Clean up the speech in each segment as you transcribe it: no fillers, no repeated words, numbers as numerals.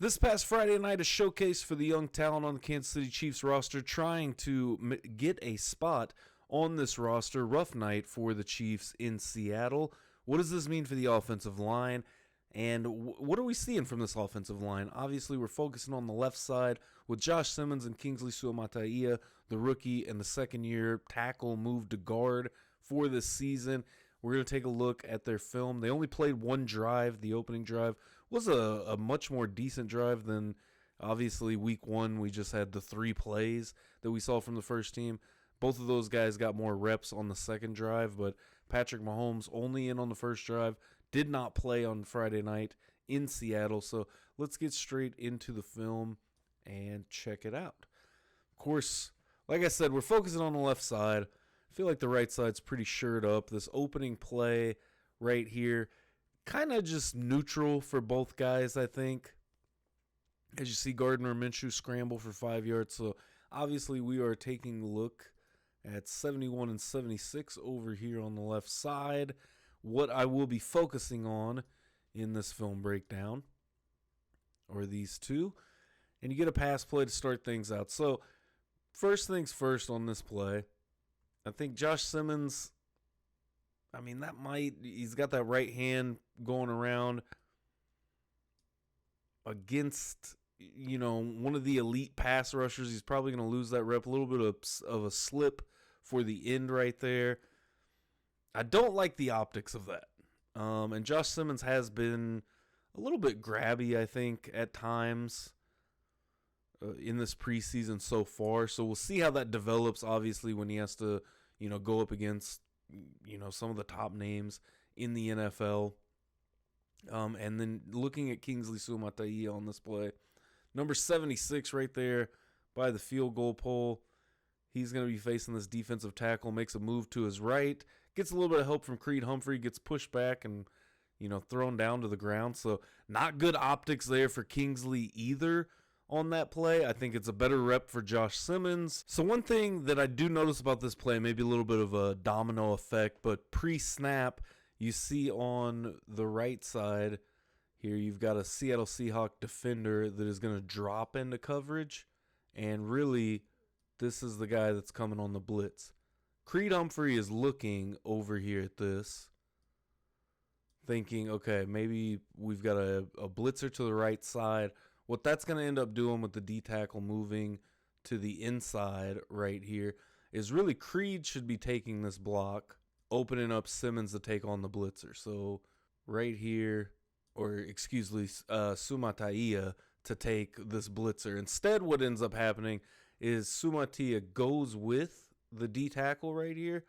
This past Friday night, a showcase for the young talent on the Kansas City Chiefs roster, trying to get a spot on this roster. Rough night for the Chiefs in Seattle. What does this mean for the offensive line? And what are we seeing from this offensive line? Obviously, we're focusing on the left side with Josh Simmons and Kingsley Suamataia, the rookie and the second-year tackle moved to guard for this season. We're going to take a look at their film. They only played one drive. The opening drive was a much more decent drive than, obviously, week one. We just had the 3 plays that we saw from the first team. Both of those guys got more reps on the second drive, but Patrick Mahomes only in on the first drive, did not play on Friday night in Seattle. So let's get straight into the film and check it out. Of course, like I said, we're focusing on the left side. I feel like the right side's pretty shored up. This opening play right here, kind of just neutral for both guys, I think. As you see Gardner Minshew scramble for 5 yards. So obviously we are taking a look at 71 and 76 over here on the left side. What I will be focusing on in this film breakdown are these two. And you get a pass play to start things out. So first things first on this play, I think Josh Simmons, he's got that right hand going around against, one of the elite pass rushers. He's probably going to lose that rep. A little bit of a slip for the end right there. I don't like the optics of that. And Josh Simmons has been a little bit grabby, I think, at times in this preseason so far. So we'll see how that develops, obviously, when he has to, go up against, some of the top names in the NFL. And then looking at Kingsley Suamataia on this play, number 76 right there by the field goal pole. He's going to be facing this defensive tackle, makes a move to his right, gets a little bit of help from Creed Humphrey, gets pushed back and, thrown down to the ground. So not good optics there for Kingsley either on that play. I think it's a better rep for Josh Simmons. So one thing that I do notice about this play, maybe a little bit of a domino effect, but pre-snap, you see on the right side here, you've got a Seattle Seahawks defender that is going to drop into coverage, and really this is the guy that's coming on the blitz. Creed Humphrey is looking over here at this, thinking, okay, maybe we've got a blitzer to the right side. What that's going to end up doing with the D-tackle moving to the inside right here is really Creed should be taking this block, opening up Simmons to take on the blitzer. So right here, Suamataia to take this blitzer. Instead, what ends up happening is Suamataia goes with the D-tackle right here,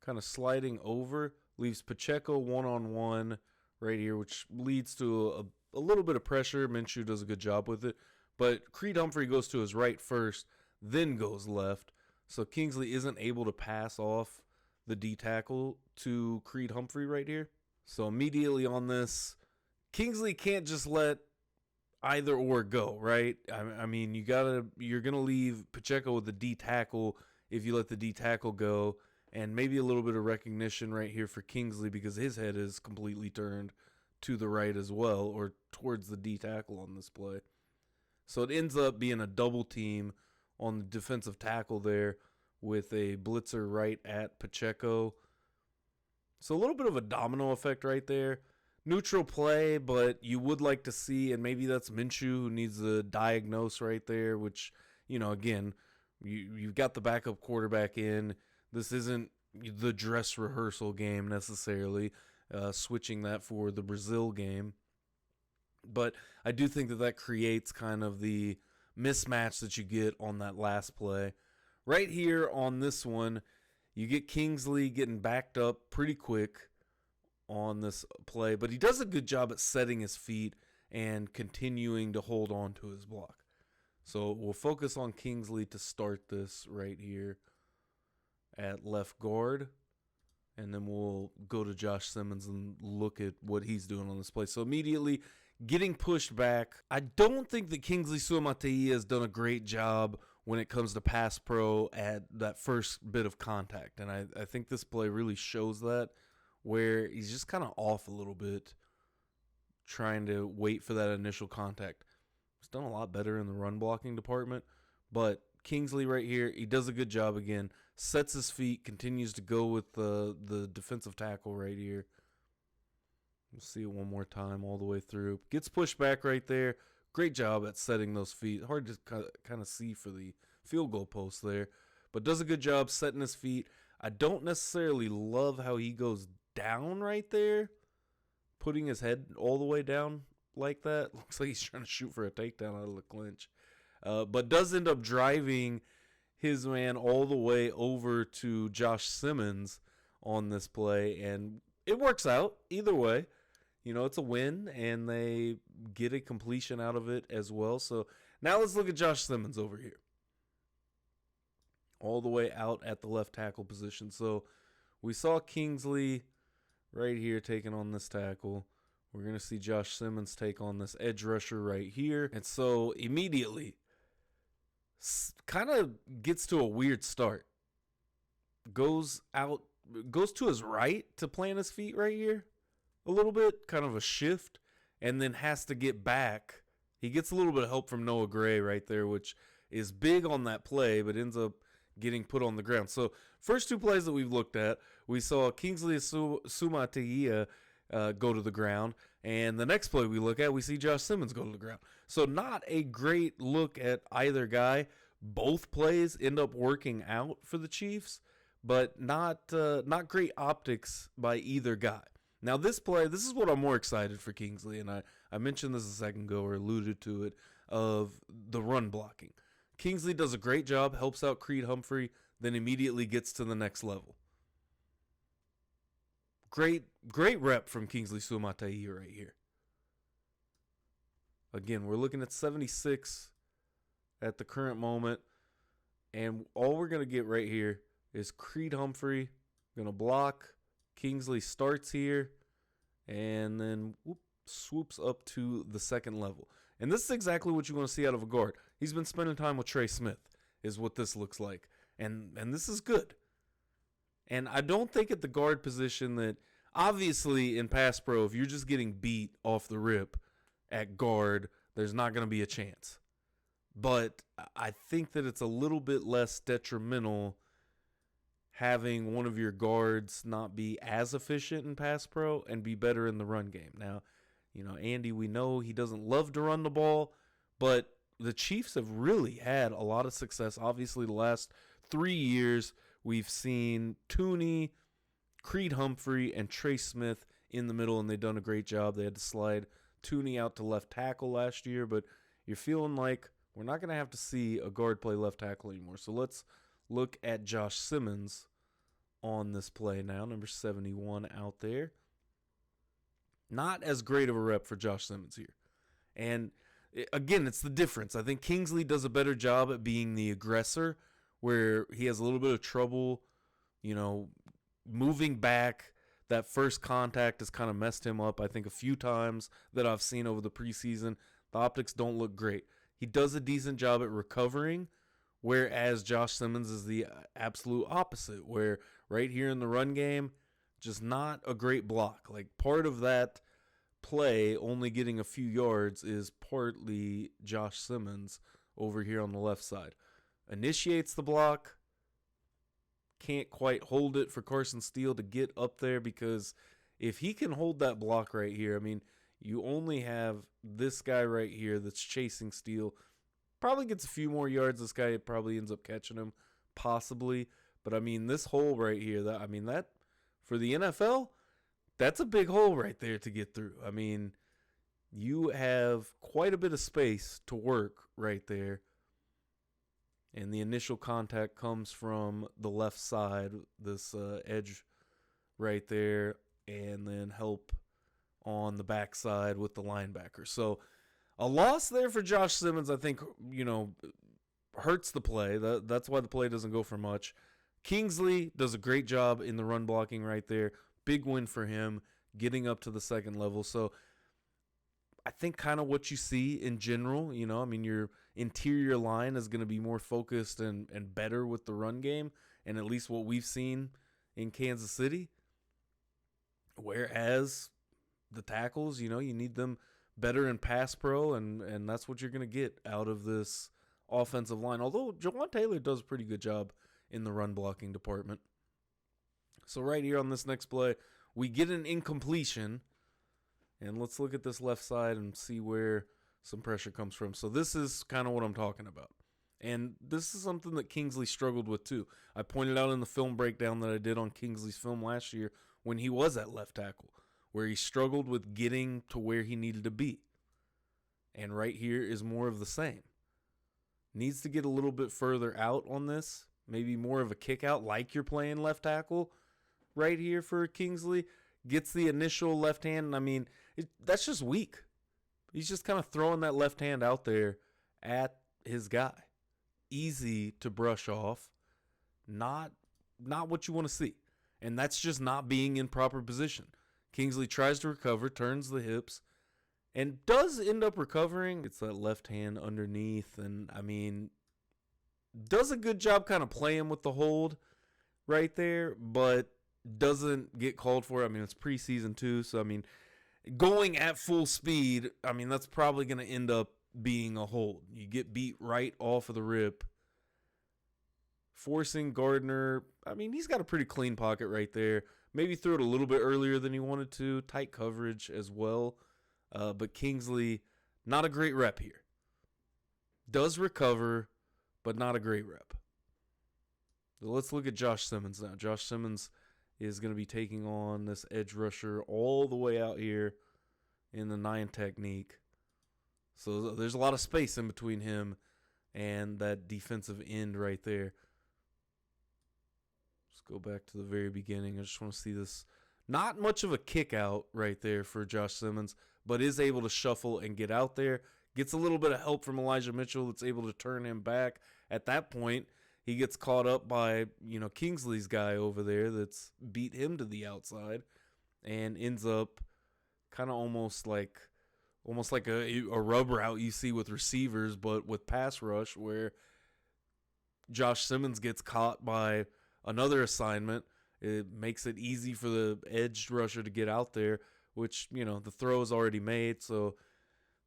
kind of sliding over, leaves Pacheco one-on-one right here, which leads to a little bit of pressure. Minshew does a good job with it. But Creed Humphrey goes to his right first, then goes left. So Kingsley isn't able to pass off the D-tackle to Creed Humphrey right here. So immediately on this, Kingsley can't just let either or go, right? I mean, you're gonna leave Pacheco with the D tackle if you let the D tackle go, and maybe a little bit of recognition right here for Kingsley because his head is completely turned to the right as well, or towards the D tackle on this play. So it ends up being a double team on the defensive tackle there with a blitzer right at Pacheco. So a little bit of a domino effect right there. Neutral play, but you would like to see, and maybe that's Minshew who needs to diagnose right there, which, again, you've got the backup quarterback in. This isn't the dress rehearsal game necessarily, switching that for the Brazil game. But I do think that creates kind of the mismatch that you get on that last play. Right here on this one, you get Kingsley getting backed up pretty quick on this play, but he does a good job at setting his feet and continuing to hold on to his block. So we'll focus on Kingsley to start this right here at left guard, and then we'll go to Josh Simmons and look at what he's doing on this play. So immediately getting pushed back. I don't think that Kingsley Suamataia has done a great job when it comes to pass pro at that first bit of contact, and I think this play really shows that, where he's just kind of off a little bit, trying to wait for that initial contact. He's done a lot better in the run blocking department. But Kingsley right here, he does a good job again. Sets his feet, continues to go with the defensive tackle right here. We'll see it one more time all the way through. Gets pushed back right there. Great job at setting those feet. Hard to kind of see for the field goal post there. But does a good job setting his feet. I don't necessarily love how he goes down right there, putting his head all the way down like that. Looks like he's trying to shoot for a takedown out of the clinch. But does end up driving his man all the way over to Josh Simmons on this play. And it works out either way. You know, it's a win, and they get a completion out of it as well. So now let's look at Josh Simmons over here. All the way out at the left tackle position. So we saw Kingsley right here taking on this tackle. We're going to see Josh Simmons take on this edge rusher right here. And so immediately, kind of gets to a weird start. Goes to his right to plant his feet right here. A little bit, kind of a shift, and then has to get back. He gets a little bit of help from Noah Gray right there, which is big on that play, but ends up getting put on the ground. So first two plays that we've looked at, we saw Kingsley Suamataia go to the ground, and the next play we look at, we see Josh Simmons go to the ground. So not a great look at either guy. Both plays end up working out for the Chiefs, but not great optics by either guy. Now this play, this is what I'm more excited for Kingsley, and I mentioned this a second ago or alluded to it, of the run blocking. Kingsley does a great job, helps out Creed Humphrey, then immediately gets to the next level. Great rep from Kingsley Suamataia right here. Again, we're looking at 76 at the current moment, and all we're going to get right here is Creed Humphrey going to block. Kingsley starts here and then swoops up to the second level. And this is exactly what you want to see out of a guard. He's been spending time with Trey Smith, is what this looks like. And this is good. And I don't think at the guard position that, obviously in pass pro, if you're just getting beat off the rip at guard, there's not going to be a chance. But I think that it's a little bit less detrimental having one of your guards not be as efficient in pass pro and be better in the run game. Now, you know, Andy, we know he doesn't love to run the ball, but the Chiefs have really had a lot of success. Obviously, the last 3 years, we've seen Tooney, Creed Humphrey, and Trey Smith in the middle, and they've done a great job. They had to slide Tooney out to left tackle last year, but you're feeling like we're not going to have to see a guard play left tackle anymore. So let's look at Josh Simmons on this play now, number 71 out there. Not as great of a rep for Josh Simmons here. And again, it's the difference. I think Kingsley does a better job at being the aggressor, where he has a little bit of trouble, you know, moving back. That first contact has kind of messed him up, I think, a few times that I've seen over the preseason. The optics don't look great. He does a decent job at recovering, whereas Josh Simmons is the absolute opposite, where right here in the run game, just not a great block. Like, part of that play only getting a few yards is partly Josh Simmons over here on the left side. Initiates the block, can't quite hold it for Carson Steele to get up there, because if he can hold that block right here, I mean, you only have this guy right here that's chasing Steele. Probably gets a few more yards. This guy probably ends up catching him, possibly. But I mean, this hole right here, that for the NFL, that's a big hole right there to get through. I mean, you have quite a bit of space to work right there. And the initial contact comes from the left side, this edge right there, and then help on the backside with the linebacker. So a loss there for Josh Simmons, I think, you know, hurts the play. That's why the play doesn't go for much. Kingsley does a great job in the run blocking right there. Big win for him, getting up to the second level. So I think kind of what you see in general, you know, I mean, your interior line is going to be more focused and better with the run game, and at least what we've seen in Kansas City. Whereas the tackles, you know, you need them better in pass pro, and that's what you're going to get out of this offensive line. Although Jawan Taylor does a pretty good job in the run blocking department. So right here on this next play, we get an incompletion. And let's look at this left side and see where some pressure comes from. So this is kind of what I'm talking about. And this is something that Kingsley struggled with too. I pointed out in the film breakdown that I did on Kingsley's film last year when he was at left tackle, where he struggled with getting to where he needed to be. And right here is more of the same. Needs to get a little bit further out on this. Maybe more of a kick out like you're playing left tackle right here for Kingsley. Gets the initial left hand. I mean, that's just weak. He's just kind of throwing that left hand out there at his guy. Easy to brush off. Not what you want to see. And that's just not being in proper position. Kingsley tries to recover, turns the hips, and does end up recovering. It's that left hand underneath, and I mean, does a good job kind of playing with the hold right there, but doesn't get called for. I mean, it's preseason too, so I mean, going at full speed, I mean, that's probably going to end up being a hold. You get beat right off of the rip. Forcing Gardner, I mean, he's got a pretty clean pocket right there. Maybe threw it a little bit earlier than he wanted to. Tight coverage as well. But Kingsley, not a great rep here. Does recover, but not a great rep. So let's look at Josh Simmons now. Josh Simmons is going to be taking on this edge rusher all the way out here in the 9 technique. So there's a lot of space in between him and that defensive end right there. Let's go back to the very beginning. I just want to see this. Not much of a kick out right there for Josh Simmons, but is able to shuffle and get out there. Gets a little bit of help from Elijah Mitchell that's able to turn him back. At that point, he gets caught up by, Kingsley's guy over there that's beat him to the outside and ends up kind of almost like a rub route you see with receivers, but with pass rush, where Josh Simmons gets caught by another assignment. It makes it easy for the edge rusher to get out there, which, the throw is already made. So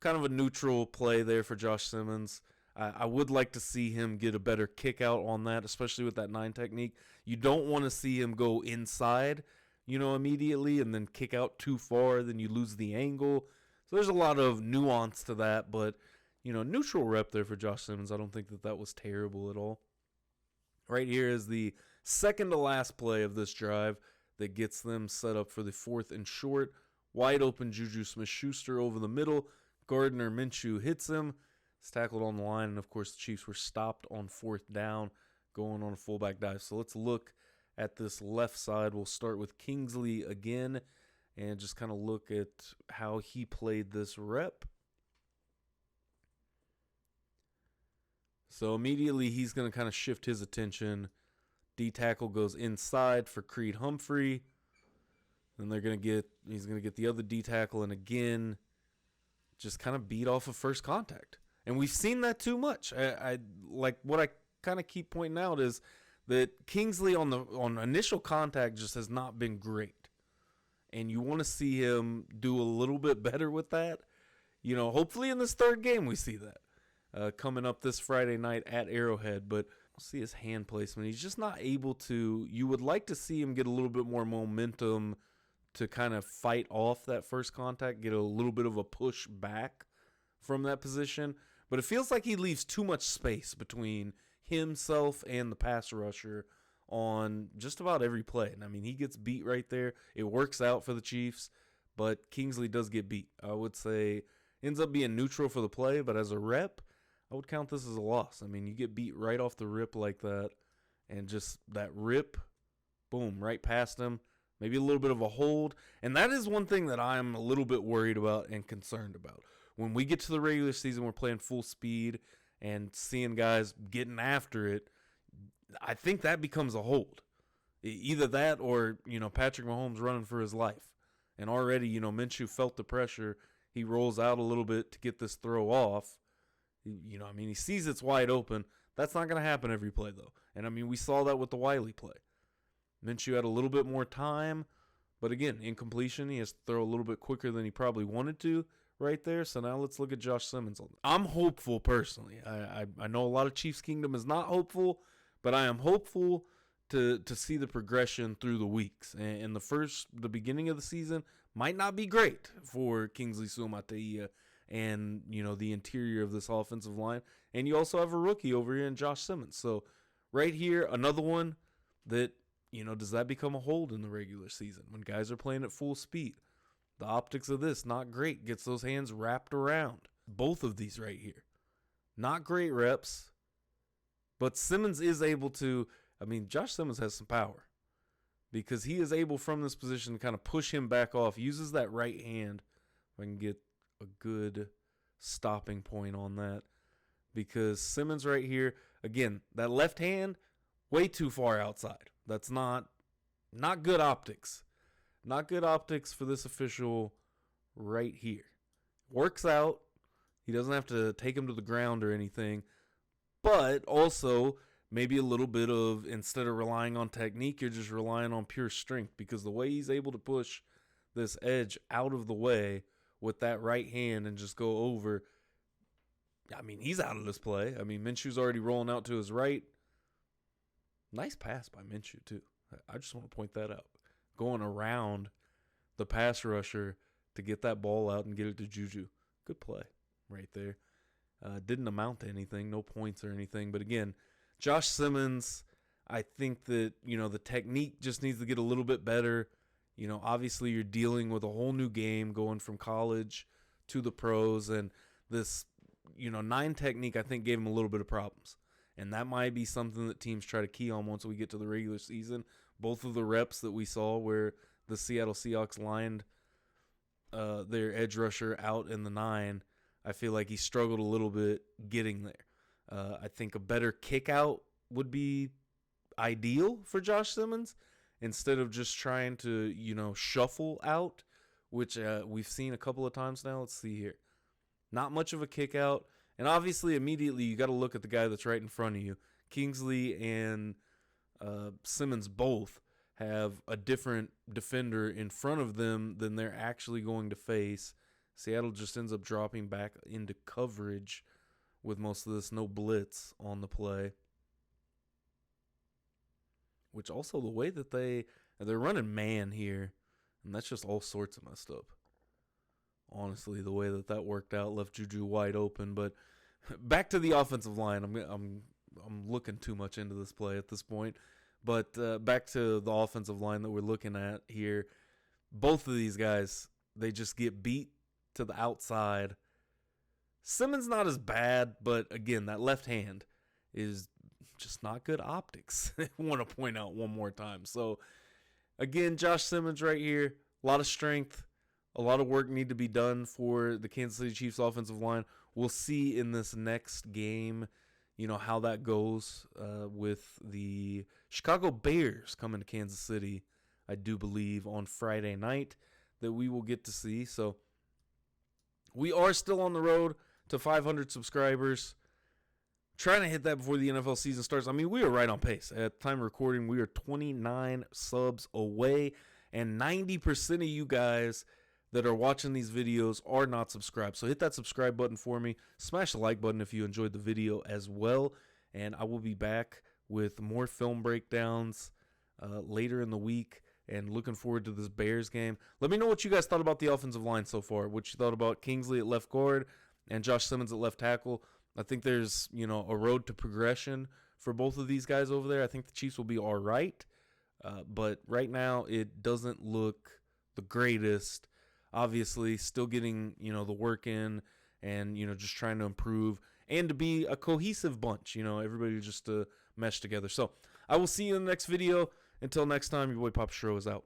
kind of a neutral play there for Josh Simmons. I would like to see him get a better kick out on that, especially with that 9 technique. You don't want to see him go inside, immediately and then kick out too far, then you lose the angle. So there's a lot of nuance to that, but, neutral rep there for Josh Simmons. I don't think that was terrible at all. Right here is the second to last play of this drive that gets them set up for the 4th and short. Wide open Juju Smith-Schuster over the middle. Gardner Minshew hits him. It's tackled on the line, and of course the Chiefs were stopped on 4th down, going on a fullback dive. So let's look at this left side. We'll start with Kingsley again and just kind of look at how he played this rep. So immediately he's going to kind of shift his attention. D-tackle goes inside for Creed Humphrey. Then he's going to get the other D-tackle, and again, just kind of beat off of first contact. And we've seen that too much. I like what I kind of keep pointing out is that Kingsley on initial contact just has not been great. And you want to see him do a little bit better with that. Hopefully in this 3rd game we see that. Coming up this Friday night at Arrowhead. But we'll see his hand placement. He's just not able to. You would like to see him get a little bit more momentum to kind of fight off that first contact, get a little bit of a push back from that position. But it feels like he leaves too much space between himself and the pass rusher on just about every play. And I mean, he gets beat right there. It works out for the Chiefs, but Kingsley does get beat. I would say ends up being neutral for the play, but as a rep, I would count this as a loss. I mean, you get beat right off the rip like that, and just that rip, boom, right past him. Maybe a little bit of a hold. And that is one thing that I'm a little bit worried about and concerned about. When we get to the regular season, we're playing full speed and seeing guys getting after it. I think that becomes a hold. Either that or, Patrick Mahomes running for his life. And already, Minshew felt the pressure. He rolls out a little bit to get this throw off. He sees it's wide open. That's not going to happen every play, though. And, we saw that with the Wiley play. Minshew had a little bit more time, but again, incompletion. He has to throw a little bit quicker than he probably wanted to. right there. So now let's look at Josh Simmons. I'm hopeful personally. I know a lot of Chiefs Kingdom is not hopeful, but I am hopeful to see the progression through the weeks. And the beginning of the season might not be great for Kingsley Suamataia and, the interior of this offensive line. And you also have a rookie over here in Josh Simmons. So right here, another one that, does that become a hold in the regular season when guys are playing at full speed? The optics of this, not great. Gets those hands wrapped around. Both of these right here. Not great reps, but Simmons is able to, Josh Simmons has some power because he is able from this position to kind of push him back off, uses that right hand. If I can get a good stopping point on that, because Simmons right here, again, that left hand, way too far outside. That's not good optics. Not good optics for this official right here. Works out. He doesn't have to take him to the ground or anything. But also, maybe a little bit of, instead of relying on technique, you're just relying on pure strength. Because the way he's able to push this edge out of the way with that right hand and just go over, he's out of this play. Minshew's already rolling out to his right. Nice pass by Minshew, too. I just want to point that out. Going around the pass rusher to get that ball out and get it to Juju. Good play right there. Didn't amount to anything, no points or anything. But again, Josh Simmons, I think that, the technique just needs to get a little bit better. Obviously you're dealing with a whole new game going from college to the pros. And this, 9 technique, I think, gave him a little bit of problems. And that might be something that teams try to key on once we get to the regular season. Both of the reps that we saw where the Seattle Seahawks lined their edge rusher out in the 9, I feel like he struggled a little bit getting there. I think a better kick out would be ideal for Josh Simmons instead of just trying to, shuffle out, which we've seen a couple of times now. Let's see here. Not much of a kick out. And obviously, immediately, you got to look at the guy that's right in front of you. Kingsley and Simmons both have a different defender in front of them than they're actually going to face. Seattle just ends up dropping back into coverage with most of this, no blitz on the play. Which also the way that they're running man here, and that's just all sorts of messed up. Honestly, the way that worked out left Juju wide open. But back to the offensive line. I'm looking too much into this play at this point. But back to the offensive line that we're looking at here. Both of these guys, they just get beat to the outside. Simmons not as bad, but again, that left hand is just not good optics. I want to point out one more time. So again, Josh Simmons right here, a lot of strength. A lot of work need to be done for the Kansas City Chiefs offensive line. We'll see in this next game, how that goes with the Chicago Bears coming to Kansas City, I do believe, on Friday night that we will get to see. So we are still on the road to 500 subscribers. Trying to hit that before the NFL season starts. We are right on pace. At the time of recording, we are 29 subs away, and 90% of you guys that are watching these videos are not subscribed. So hit that subscribe button for me. Smash the like button if you enjoyed the video as well. And I will be back with more film breakdowns later in the week. And looking forward to this Bears game. Let me know what you guys thought about the offensive line so far. What you thought about Kingsley at left guard and Josh Simmons at left tackle. I think there's, a road to progression for both of these guys over there. I think the Chiefs will be all right. But right now it doesn't look the greatest. Obviously, still getting, the work in and, just trying to improve and to be a cohesive bunch, everybody just to mesh together. So I will see you in the next video. Until next time, your boy Papa Shro is out.